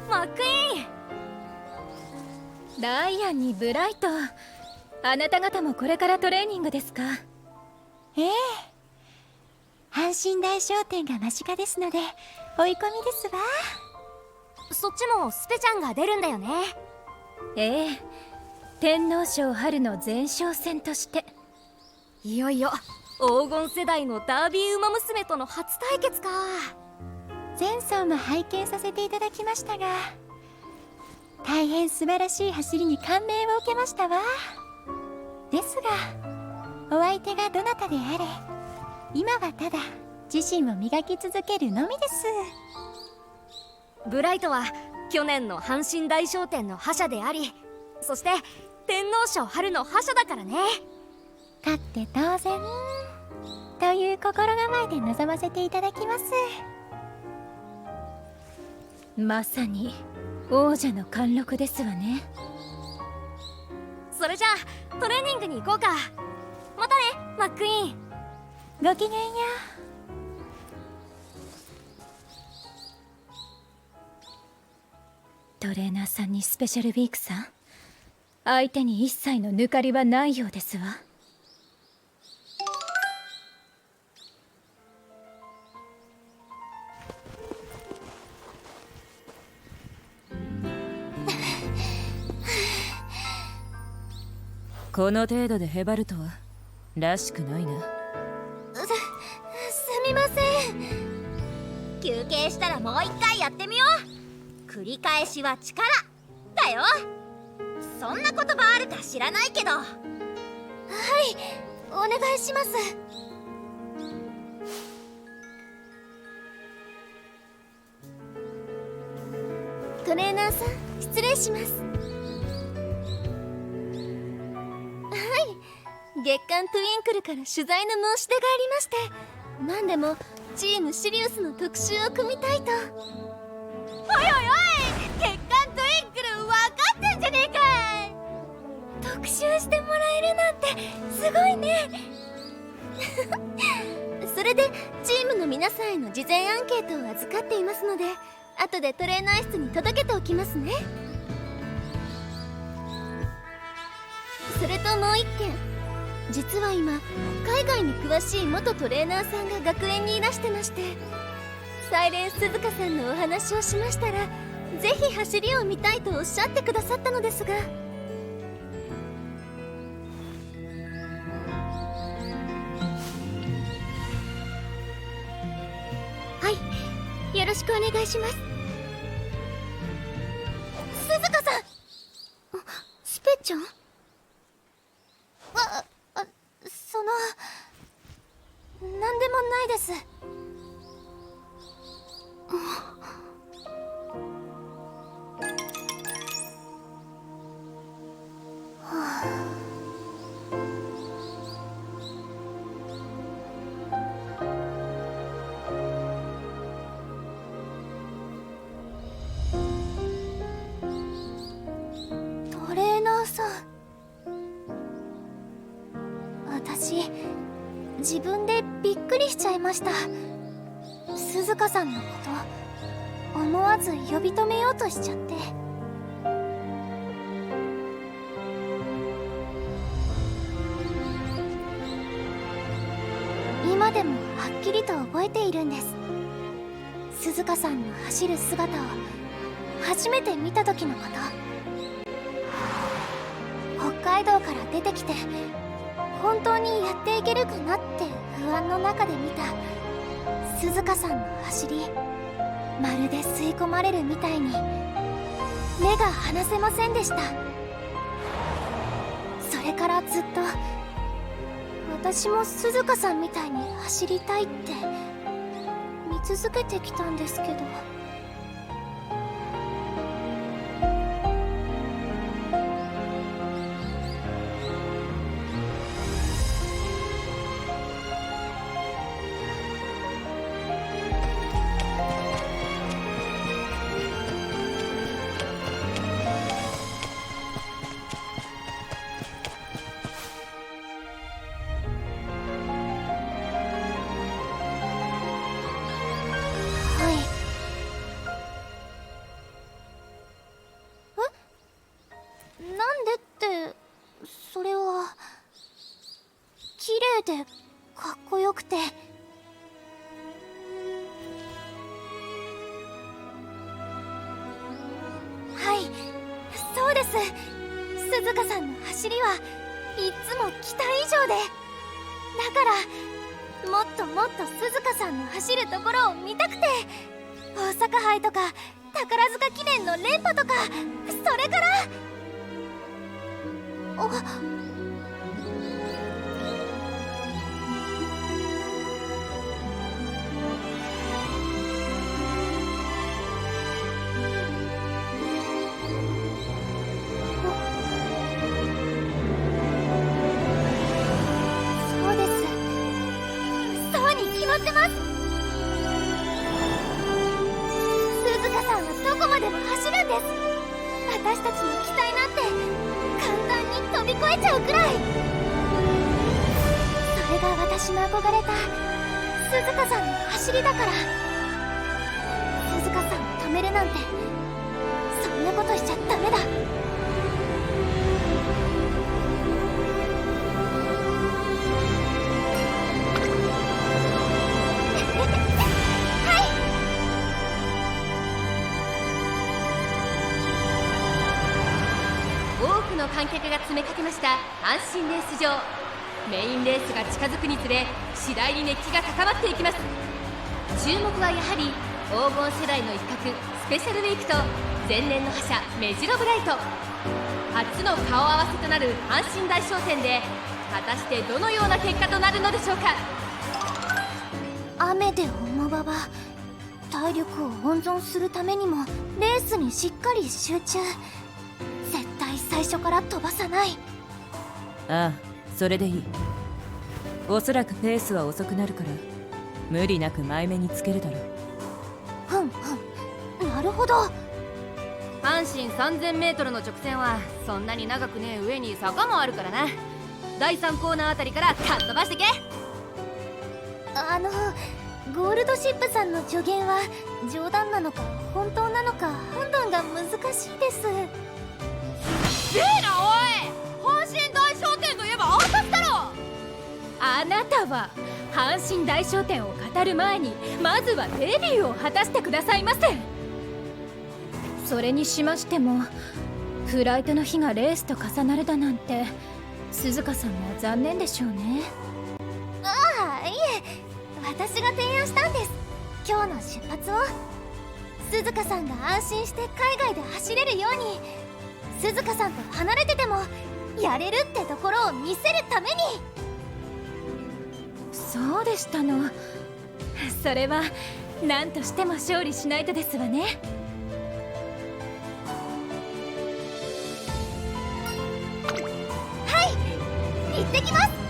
マックイーン。ダイアンにブライト、あなた方もこれからトレーニングですか？ええ、阪神大商店が間近ですので追い込みですわ。そっちもスペちゃんが出るんだよね。ええ、天皇賞春の前哨戦として。いよいよ黄金世代のダービー馬娘との初対決か。前走も拝見させていただきましたが、大変素晴らしい走りに感銘を受けましたわ。ですがお相手がどなたであれ、今はただ自身を磨き続けるのみです。ブライトは去年の阪神大賞典の覇者であり、そして天皇賞春の覇者だからね。勝って当然という心構えで臨ませていただきます。まさに王者の貫禄ですわね。それじゃあトレーニングに行こうか。またねマックイーン。ごきげんよトレーナーさんにスペシャルウィークさん、相手に一切の抜かりはないようですわ。この程度でへばるとはらしくないな。すみません。休憩したらもう一回やってみよう。繰り返しは力だよ。そんな言葉あるか知らないけど。はい、お願いします。トレーナーさん、失礼します。月刊トゥインクルから取材の申し出がありまして、何でもチームシリウスの特集を組みたいと。おいおいおい、月刊トゥインクル分かってんじゃねえかい。特集してもらえるなんてすごいね。それでチームの皆さんへの事前アンケートを預かっていますので、後でトレーナー室に届けておきますね。それともう一件、実は今海外に詳しい元トレーナーさんが学園にいらしてまして、サイレンスズカさんのお話をしましたら、ぜひ走りを見たいとおっしゃってくださったのですが。はい、よろしくお願いします。鈴鹿さん。スペちゃん。なんでもないです。トレーナーさん、私自分でびっくりしちゃいました。鈴鹿さんのこと思わず呼び止めようとしちゃって。今でもはっきりと覚えているんです。鈴鹿さんの走る姿を初めて見た時のこと。北海道から出てきて本当にやっていけるかなって不安の中で見た鈴鹿さんの走り、まるで吸い込まれるみたいに目が離せませんでした。それからずっと私も鈴鹿さんみたいに走りたいって見続けてきたんですけど。めてかっこよくて。はい、そうです。鈴鹿さんの走りはいつも期待以上で、だからもっともっと鈴鹿さんの走るところを見たくて、大阪杯とか宝塚記念の連覇とか、それからそうです。そうに決まってます。鈴鹿さんはどこまでも走るんです。私たちの期待なんて簡単に飛び越えちゃうくらい。それが私の憧れた鈴鹿さんの走りだから。鈴鹿さんを止めるなんて、そんなことしちゃダメだ。多くの観客が詰めかけました阪神レース場。メインレースが近づくにつれ次第に熱気が高まっていきます。注目はやはり黄金世代の一角スペシャルウィークと前年の覇者メジロブライト。初の顔合わせとなる阪神大商店で果たしてどのような結果となるのでしょうか。雨で重馬場、体力を温存するためにもレースにしっかり集中。絶対最初から飛ばさない。ああ、それでいい。おそらくペースは遅くなるから無理なく前目につけるだろう。ふんふん、なるほど。阪神 3000m の直線はそんなに長くねえ上に坂もあるからな。第3コーナーあたりからかっ飛ばしてけ。ゴールドシップさんの助言は冗談なのか本当なのか判断が難しいです。せえなおい、阪神大商店といえばあんただろ。あなたは阪神大商店を語る前にまずはデビューを果たしてくださいませ。それにしましてもフライトの日がレースと重なるだなんて鈴鹿さんも残念でしょうね。ああ、いえ、私が提案したんです。今日の出発を。鈴鹿さんが安心して海外で走れるように、鈴鹿さんと離れててもやれるってところを見せるために。そうでしたの。それは何としても勝利しないとですわね。はい、行ってきます。